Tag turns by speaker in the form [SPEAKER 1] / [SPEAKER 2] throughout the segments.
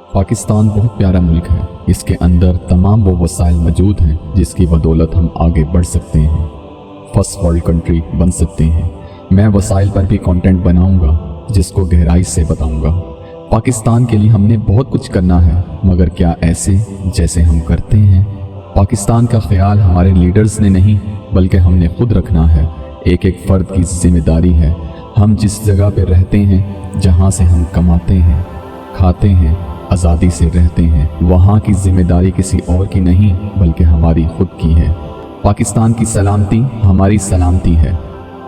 [SPEAKER 1] पाकिस्तान बहुत प्यारा मुल्क है। इसके अंदर तमाम वो वसाइल मौजूद हैं जिसकी बदौलत हम आगे बढ़ सकते हैं, फर्स्ट वर्ल्ड कंट्री बन सकते हैं। मैं वसाइल पर भी कंटेंट बनाऊंगा जिसको गहराई से बताऊंगा। पाकिस्तान के लिए हमने बहुत कुछ करना है, मगर क्या ऐसे जैसे हम करते हैं? पाकिस्तान का ख्याल हमारे लीडर्स ने नहीं बल्कि हमने खुद रखना है। एक एक फ़र्द की जिम्मेदारी है। हम जिस जगह पे रहते हैं, जहाँ से हम कमाते हैं, खाते हैं, आज़ादी से रहते हैं, वहाँ की जिम्मेदारी किसी और की नहीं बल्कि हमारी खुद की है। पाकिस्तान की सलामती हमारी सलामती है।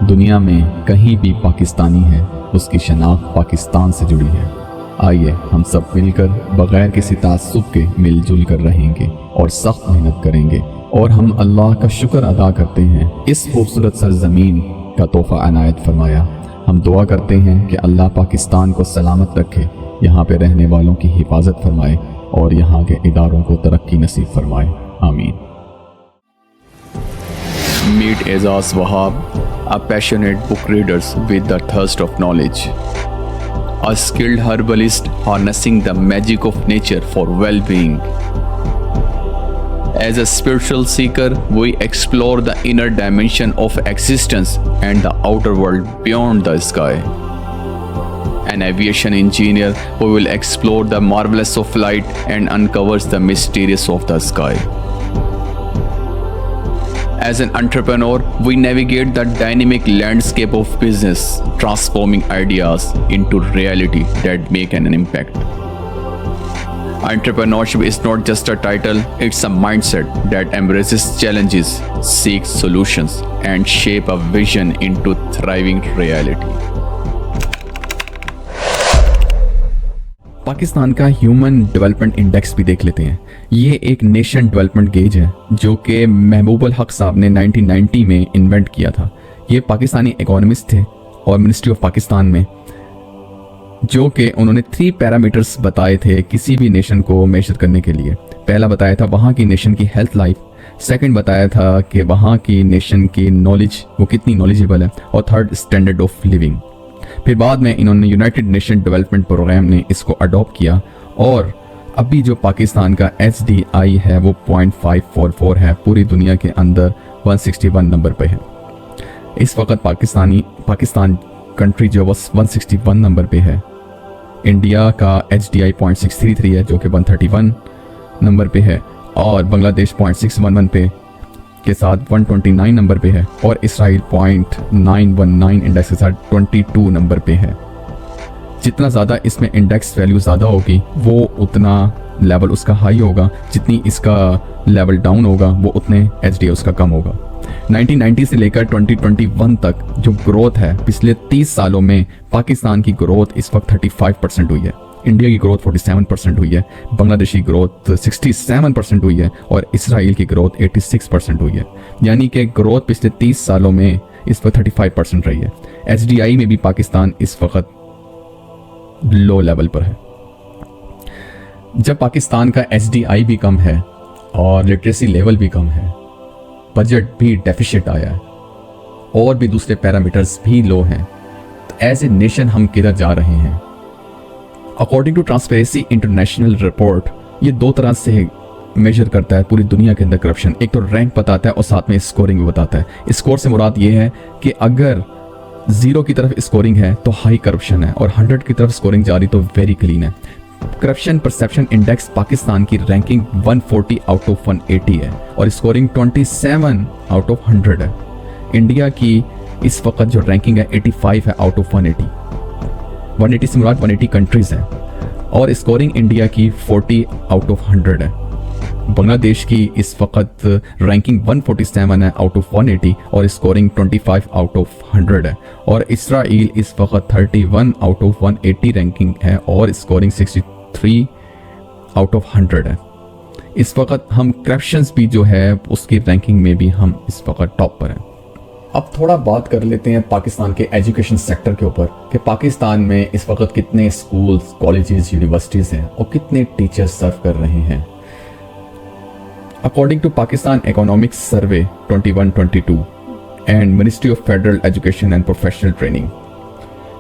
[SPEAKER 1] दुनिया में कहीं भी पाकिस्तानी है, उसकी शनाख्त पाकिस्तान से जुड़ी है। आइए हम सब मिलकर बग़ैर किसी तासुब के मिलजुल कर रहेंगे और सख्त मेहनत करेंगे, और हम अल्लाह का शुक्र अदा करते हैं इस खूबसूरत सरजमीन का तोहफ़ा अनायत फरमाया। हम दुआ करते हैं कि अल्लाह पाकिस्तान को सलामत रखे, यहाँ पे रहने वालों की हिफाजत फरमाए और यहाँ के इदारों को तरक्की नसीब फरमाए। आमीन।
[SPEAKER 2] Meet Azaz Wahab, a passionate book reader with the thirst of knowledge. A skilled herbalist harnessing the magic of nature for well-being. As a spiritual seeker, we explore the inner dimension of existence and the outer world beyond the sky. An aviation engineer who will explore the marvelous of light and uncovers the mysterious of the sky. As an entrepreneur, we navigate the dynamic landscape of business, transforming ideas into reality that make an impact. Entrepreneurship is not just a title, it's a mindset that embraces challenges, seeks solutions, and shape a vision into thriving reality.
[SPEAKER 1] Pakistan का human development index भी देख लेते हैं। ये एक nation development gauge है जो कि महबूब हक साहब ने 1990 में इन्वेंट किया था। ये पाकिस्तानी इकोनॉमिस्ट थे और मिनिस्ट्री ऑफ पाकिस्तान में, जो कि उन्होंने 3 पैरामीटर्स बताए थे किसी भी नेशन को मेजर करने के लिए। पहला बताया था वहाँ की नेशन की हेल्थ लाइफ, सेकंड बताया था कि वहाँ की नेशन की नॉलेज, वो कितनी नॉलेजेबल है, और थर्ड स्टैंडर्ड ऑफ लिविंग। फिर बाद में इन्होंने यूनाइटेड नेशन डेवलपमेंट प्रोग्राम ने इसको अडॉप्ट किया, और अभी जो पाकिस्तान का HDI है वो 0.544 है, पूरी दुनिया के अंदर 161 नंबर पे है। इस वक्त पाकिस्तान कंट्री जो 161 नंबर पे है। इंडिया का HDI 0.633 है जो कि 131 नंबर पे है, और बांग्लादेश 0.611 पे के साथ 129 नंबर पे है, और इसराइल 0.919 इंडेक्स के साथ 22 नंबर पे है। जितना ज़्यादा इसमें इंडेक्स वैल्यू ज़्यादा होगी वो उतना लेवल उसका हाई होगा, जितनी इसका लेवल डाउन होगा वो उतने HDI उसका कम होगा। 1990 से लेकर 2021 तक जो ग्रोथ है पिछले 30 सालों में, पाकिस्तान की ग्रोथ इस वक्त 35% हुई है, इंडिया की ग्रोथ 47% हुई है, बांग्लादेश की ग्रोथ 67% हुई है, और इसराइल की ग्रोथ 86% हुई है। यानी कि ग्रोथ पिछले 30 सालों में इस वक्त 35% रही है। HDI में भी पाकिस्तान इस वक्त लो लेवल पर है। जब पाकिस्तान का HDI भी कम है और लिटरेसी लेवल भी कम है, बजट भी डेफिसिट आया है, और भी दूसरे पैरामीटर्स भी लो हैं, तो एज ए नेशन हम किधर जा रहे हैं? According to transparency international report, ये 2 तरह से मेजर करता है पूरी दुनिया के अंदर करप्शन। एक तो रैंक बताता है और साथ में स्कोरिंग भी बताता है। स्कोर से मुराद ये है कि अगर 0 की तरफ स्कोरिंग है तो हाई करप्शन है, और 100 की तरफ स्कोरिंग जा रही तो वेरी क्लीन है। करप्शन परसेप्शन इंडेक्स पाकिस्तान की रैंकिंग 140 आउट ऑफ 180 है, और स्कोरिंग 27 आउट ऑफ 100 है। इंडिया की इस वक्त जो रैंकिंग है 85 है आउट ऑफ 180। 180 से मुराद 180 कंट्रीज है, और स्कोरिंग इंडिया की 40 आउट ऑफ 100 है। बांग्लादेश की इस वक्त रैंकिंग 147 है आउट ऑफ 180, और स्कोरिंग 25 आउट ऑफ 100 है। और इसराइल इस वक्त 31 आउट ऑफ 180 रैंकिंग है, और स्कोरिंग 63 आउट ऑफ 100 है। इस वक्त हम करप्शंस भी जो है उसकी रैंकिंग में भी हम इस वक्त टॉप पर हैं। अब थोड़ा बात कर लेते हैं पाकिस्तान के एजुकेशन सेक्टर के ऊपर कि पाकिस्तान में इस वक्त कितने स्कूल्स, कॉलेजेस, यूनिवर्सिटीज़ हैं और कितने टीचर्स सर्व कर रहे हैं। According to Pakistan economics survey 21-22 and ministry of federal education and professional training,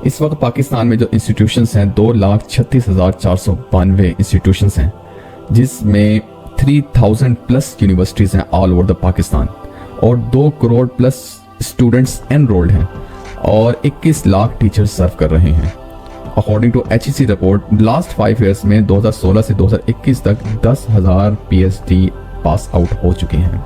[SPEAKER 1] इस वक्त पाकिस्तान में जो इंस्टीट्यूशंस हैं 2,36,492 इंस्टीट्यूशंस हैं, जिसमें 3,000 प्लस यूनिवर्सिटीज़ हैं ऑल ओवर द पाकिस्तान, और 2 करोड़ प्लस स्टूडेंट्स एनरोल्ड हैं और 21 लाख टीचर्स सर्व कर रहे हैं। According to HEC report, last 5 years में 2016 से 2021 तक 10,000 PhD पास आउट हो चुके हैं,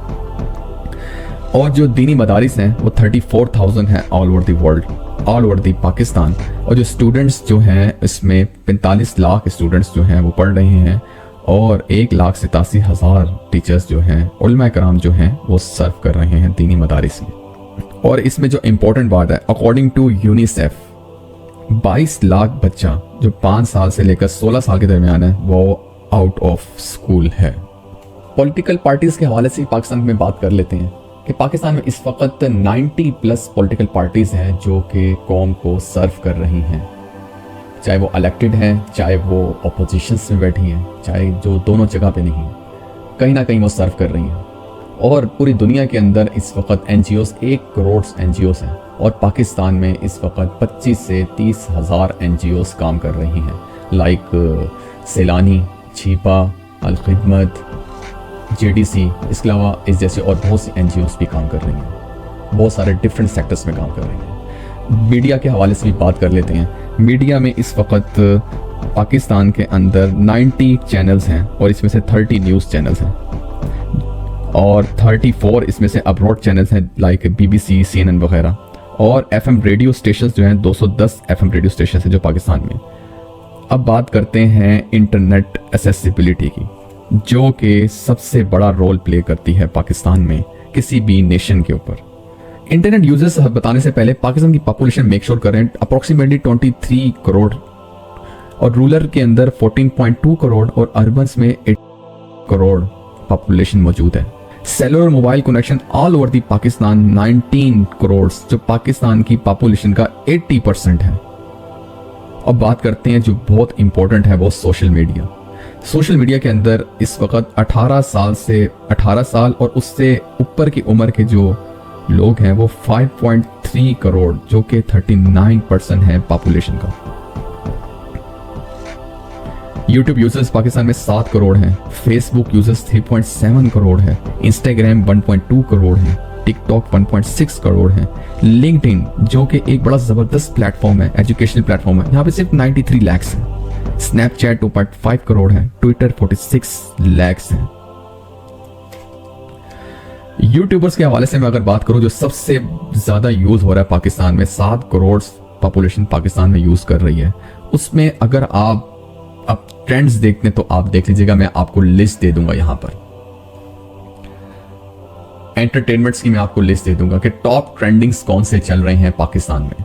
[SPEAKER 1] और जो दीनी मदारिस हैं वो 34,000 हैं all over the world, all over the Pakistan. और जो स्टूडेंट्स जो हैं इसमें 45 लाख स्टूडेंट्स जो हैं वो पढ़ रहे हैं, और 1,87,000 टीचर्स जो हैं, उलमा कराम जो हैं वो सर्व कर रहे हैं दीनी मदारिस में। और इसमें जो इम्पोर्टेंट बात है, अकॉर्डिंग टू यूनिसेफ 22 लाख बच्चा जो 5 साल से लेकर 16 साल के दरमियान है वो आउट ऑफ स्कूल है। पॉलिटिकल पार्टीज के हवाले से पाकिस्तान में बात कर लेते हैं कि पाकिस्तान में इस वक्त 90 प्लस पॉलिटिकल पार्टीज हैं जो कि कौम को सर्व कर रही हैं, चाहे वो इलेक्टेड हैं, चाहे वो अपोजिशंस में बैठी हैं, चाहे जो दोनों जगह पे नहीं, कहीं ना कहीं वो सर्व कर रही हैं। और पूरी दुनिया के अंदर इस वक्त NGOs 1 करोड़ NGOs हैं, और पाकिस्तान में इस वक्त 25 से 30 हज़ार NGOs काम कर रही हैं, लाइक सैलानी, छिपा, अल-खिदमत, JDC, इसके अलावा इस जैसे और बहुत सी NGOs भी काम कर रही हैं, बहुत सारे डिफरेंट सेक्टर्स में काम कर रही हैं। मीडिया के हवाले से भी बात कर लेते हैं। मीडिया में इस वक्त पाकिस्तान के अंदर 90 चैनल्स हैं, और इसमें से 30 न्यूज़ चैनल्स हैं, और 34 इसमें से अब्रॉड चैनल्स हैं लाइक BBC, CNN वगैरह, और FM रेडियो स्टेशन जो हैं 210 FM रेडियो स्टेशन हैं जो पाकिस्तान में। अब बात करते हैं इंटरनेट एक्सेसिबिलिटी की, जो कि सबसे बड़ा रोल प्ले करती है पाकिस्तान में किसी भी नेशन के ऊपर। इंटरनेट यूजर्स बताने से पहले पाकिस्तान की पॉपुलेशन मेक श्योर करें अप्रोक्सीमेटली 23 करोड़, और रूरल के अंदर 14.2 करोड़, और अर्बन्स में 8 करोड़ पॉपुलेशन मौजूद है। Cellular mobile connection all over the Pakistan 19 crore, जो पाकिस्तान की पॉपुलेशन का 80% है। अब बात करते हैं जो बहुत इंपॉर्टेंट है, वो सोशल मीडिया। सोशल मीडिया के अंदर इस वक्त 18 साल और उससे ऊपर की उम्र के जो लोग हैं वो 5.3 करोड़, जो कि 39% है पॉपुलेशन का। यूट्यूब यूजर्स पाकिस्तान में 7 करोड़ हैं, फेसबुक यूजर्स 3.7 करोड़ है, इंस्टाग्राम 1.2 करोड़ है, टिकटॉक 1.6 करोड़ है, लिंक्डइन जो कि एक बड़ा जबरदस्त प्लेटफॉर्म है, एजुकेशनल प्लेटफॉर्म है, यहाँ पे सिर्फ 93 लाख है, स्नैपचैट 2.5 करोड़ है, ट्विटर 46 लाख है। यूट्यूबर्स के हवाले से मैं अगर बात करूं, जो सबसे ज्यादा यूज हो रहा है पाकिस्तान में, 7 करोड़ पॉपुलेशन पाकिस्तान में यूज कर रही है, उसमें अगर आप अब ट्रेंड्स देखते हैं तो आप देख लीजिएगा, मैं आपको लिस्ट दे दूंगा यहां पर। एंटरटेनमेंट्स की मैं आपको लिस्ट दे दूंगा कि टॉप ट्रेंडिंग्स कौन से चल रहे हैं पाकिस्तान में,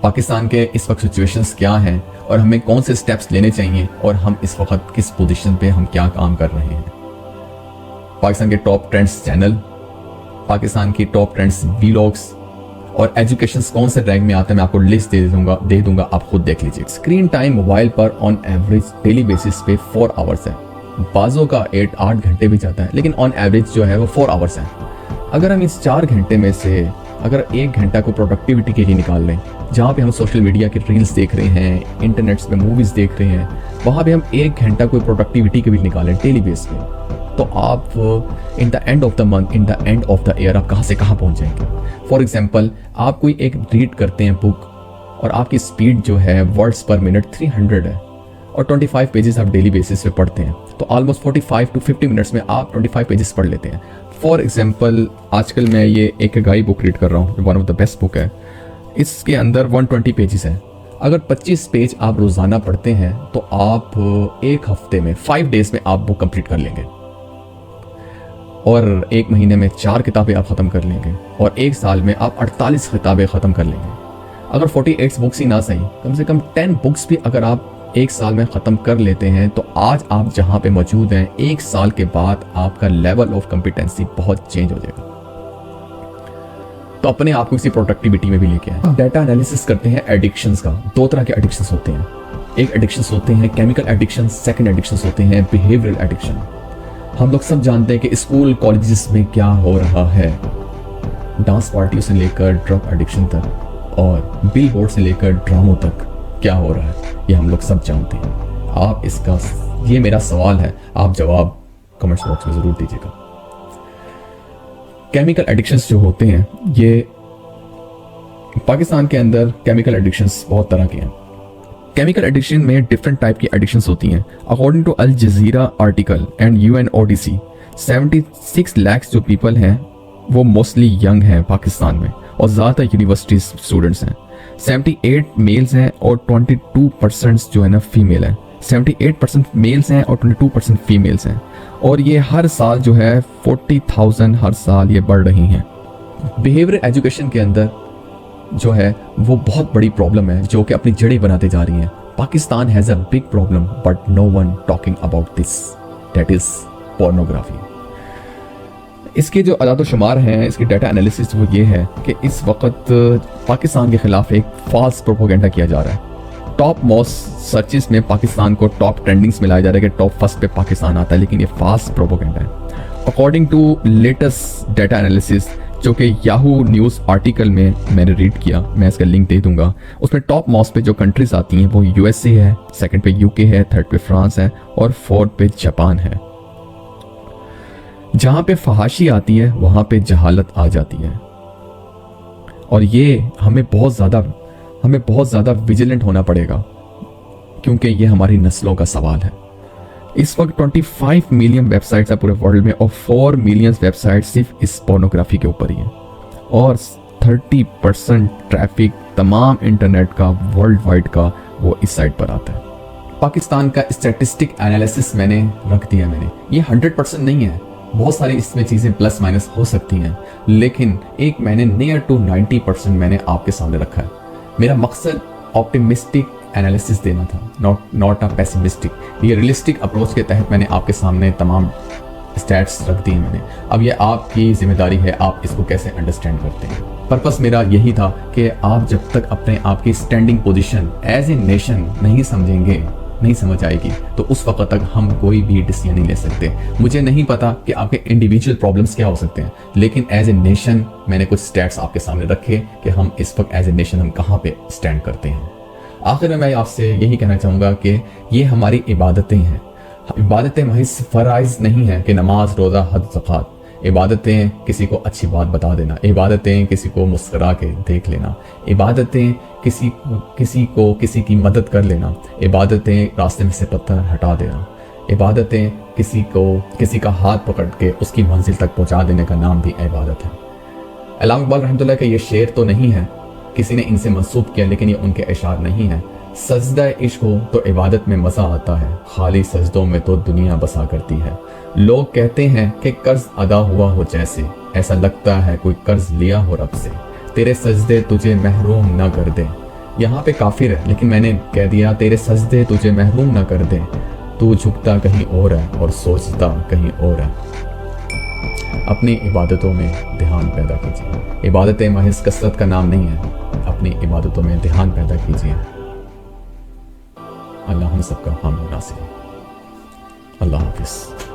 [SPEAKER 1] पाकिस्तान के इस वक्त सिचुएशंस क्या हैं, और हमें कौन से स्टेप्स लेने चाहिए, और हम इस वक्त किस पोजीशन पे हम क्या काम कर रहे हैं। पाकिस्तान के टॉप ट्रेंड्स चैनल, पाकिस्तान की टॉप ट्रेंड्स व्लॉग्स, और एजुकेशन कौन से रैंक में आता है मैं आपको लिस्ट दे दूंगा, आप खुद देख लीजिए। स्क्रीन टाइम मोबाइल पर ऑन एवरेज डेली बेसिस पे 4 आवर्स है, बाजों का 8 घंटे भी जाता है, लेकिन ऑन एवरेज जो है वो 4 आवर्स है। अगर हम इस 4 घंटे में से अगर 1 घंटा को प्रोडक्टिविटी के लिए निकाल लें, जहाँ पे हम सोशल मीडिया के रील्स देख रहे हैं, इंटरनेट पे मूवीज़ देख रहे हैं, वहाँ पे हम 1 घंटा कोई प्रोडक्टिविटी के भी निकालें डेली बेस पे, तो आप in the end of the month, in the end of the year आप कहाँ से कहाँ पहुँच जाएंगे। फॉर एग्जाम्पल, आप कोई एक रीड करते हैं बुक, और आपकी स्पीड जो है वर्ड्स पर मिनट 300 है, और 25 पेजेस आप डेली बेसिस पे पढ़ते हैं, तो ऑलमोस्ट 45 to 50 मिनट्स में आप 25 पेजेस पढ़ लेते हैं। फॉर एग्जाम्पल, आजकल मैं ये एक गाई बुक रीड कर रहा हूँ, one of the best book है, इसके अंदर 120 पेजेस हैं। अगर 25 पेज आप रोज़ाना पढ़ते हैं तो आप 1 हफ्ते में 5 डेज में आप बुक कंप्लीट कर लेंगे, और 1 महीने में 4 किताबें आप ख़त्म कर लेंगे, और 1 साल में आप 48 किताबें ख़त्म कर लेंगे। अगर 48 बुक्स ही ना सही, कम से कम 10 बुक्स भी अगर आप 1 साल में ख़त्म कर लेते हैं, तो आज आप जहाँ पे मौजूद हैं, 1 साल के बाद आपका लेवल ऑफ कॉम्पिटेंसी बहुत चेंज हो जाएगा। तो अपने आप को इसी प्रोडक्टिविटी में भी लेके आए। डाटा एनालिसिस करते हैं एडिक्शंस का। 2 तरह के एडिक्शंस होते हैं, एक एडिक्शंस होते हैं केमिकल एडिक्शन, सेकंड एडिक्शंस होते हैं बिहेवियरल एडिक्शन। हम लोग सब जानते हैं कि स्कूल कॉलेजेस में क्या हो रहा है, डांस पार्टियों से लेकर ड्रग एडिक्शन तक, और बिल बोर्ड से लेकर ड्रामों तक क्या हो रहा है ये हम लोग सब जानते हैं। आप इसका, ये मेरा सवाल है, आप जवाब कमेंट्स बॉक्स में ज़रूर दीजिएगा। केमिकल एडिक्शंस जो होते हैं, ये पाकिस्तान के अंदर केमिकल एडिक्शंस बहुत तरह के हैं। केमिकल एडिक्शन में डिफरेंट टाइप की एडिक्शंस होती हैं। According to Al Jazeera article and UNODC 76 lakh जो पीपल हैं वो मोस्टली यंग हैं पाकिस्तान में और ज़्यादातर यूनिवर्सिटी स्टूडेंट्स हैं। 78 मेल्स हैं और 22% जो है ना फीमेल है। 78% मेल्स हैं और 22% फीमेल्स हैं और ये हर साल जो है 40,000 हर साल ये बढ़ रही हैं। बिहेवियर एजुकेशन के अंदर जो है वो बहुत बड़ी प्रॉब्लम है जो कि अपनी जड़ें बनाते जा रही हैं। Pakistan has a big problem but no one talking about this, that is pornography. इसके जो अदाद शुमार हैं, इसकी डाटा एनालिसिस वो ये है कि इस वक्त पाकिस्तान के ख़िलाफ़ एक फॉल्स प्रोपोगेंडा किया जा रहा है। टॉप मोस्ट सर्चेस में पाकिस्तान को टॉप ट्रेंडिंग्स में लाया जा रहा है कि टॉप फर्स्ट पे पाकिस्तान आता है, लेकिन ये फॉल्स प्रोपोगेंडा है। According to latest data analysis जो कि याहू न्यूज़ आर्टिकल में मैंने रीड किया, मैं इसका लिंक दे दूंगा, उसमें टॉप मोस्ट पे जो कंट्रीज आती हैं वो USA है, सेकंड पे UK है, थर्ड पे फ्रांस है और फोर्थ पे जापान है। जहां पे फहाशी आती है वहां पे जहालत आ जाती है और ये हमें बहुत ज़्यादा विजिलेंट होना पड़ेगा क्योंकि ये हमारी नस्लों का सवाल है। इस वक्त 25 मिलियन वेबसाइट्स है पूरे वर्ल्ड में और 4 मिलियन वेबसाइट सिर्फ इस पोर्नोग्राफी के ऊपर ही है और 30% ट्रैफिक तमाम इंटरनेट का वर्ल्ड वाइड का वो इस साइट पर आता है। पाकिस्तान का स्टैटिस्टिक एनालिसिस मैंने रख दिया, ये 100% नहीं है, बहुत सारी इसमें चीज़ें प्लस माइनस हो सकती हैं, लेकिन एक मैंने नियर टू 90% मैंने आपके सामने रखा है। मेरा मकसद ऑप्टिमिस्टिक एनालिसिस देना था, नॉट अ पेसिमिस्टिक। ये रियलिस्टिक अप्रोच के तहत मैंने आपके सामने तमाम स्टैट्स रख दिए मैंने। अब ये आपकी जिम्मेदारी है, आप इसको कैसे अंडरस्टैंड करते हैं। पर्पस मेरा यही था कि आप जब तक अपने आपकी standing position as a nation नहीं समझेंगे, नहीं समझ आएगी, तो उस वक्त तक हम कोई भी डिसीजन नहीं ले सकते। मुझे नहीं पता कि आपके इंडिविजुअल प्रॉब्लम्स क्या हो सकते हैं, लेकिन एज ए नेशन मैंने कुछ स्टैट्स आपके सामने रखे कि हम इस वक्त एज ए नेशन हम कहाँ पे स्टैंड करते हैं। आखिर में मैं आपसे यही कहना चाहूँगा कि ये हमारी इबादतें हैं। इबादतें महज फ़राइज़ नहीं है कि नमाज, रोज़ा, हज, ज़कात। इबादतें किसी को अच्छी बात बता देना, इबादतें किसी को मुस्करा के देख लेना, इबादतें किसी की मदद कर लेना, इबादतें रास्ते में से पत्थर हटा देना, इबादतें किसी का हाथ पकड़ के उसकी मंजिल तक पहुंचा देने का नाम भी इबादत है। अल्लामा इकबाल रहमतुल्लाह का ये शेर तो नहीं है, किसी ने इनसे मंसूब किया, लेकिन ये उनके इशार नहीं है। सजदा इश्क हो तो इबादत में मज़ा आता है, खाली सजदों में तो दुनिया बसा करती है। लोग कहते हैं कि कर्ज अदा हुआ हो जैसे, ऐसा लगता है कोई कर्ज लिया हो रब से। तेरे सजदे तुझे महरूम न कर दे। यहाँ पे काफिर है, लेकिन मैंने कह दिया तेरे सजदे तुझे महरूम न कर दे। तू झुकता कहीं और है और सोचता कहीं और है। अपनी इबादतों में ध्यान पैदा कीजिए। इबादतें महज कसरत का नाम नहीं है, अपनी इबादतों में ध्यान पैदा कीजिए। अल्लाह हम सबका हामी नासिर। अल्लाह हाफिज़।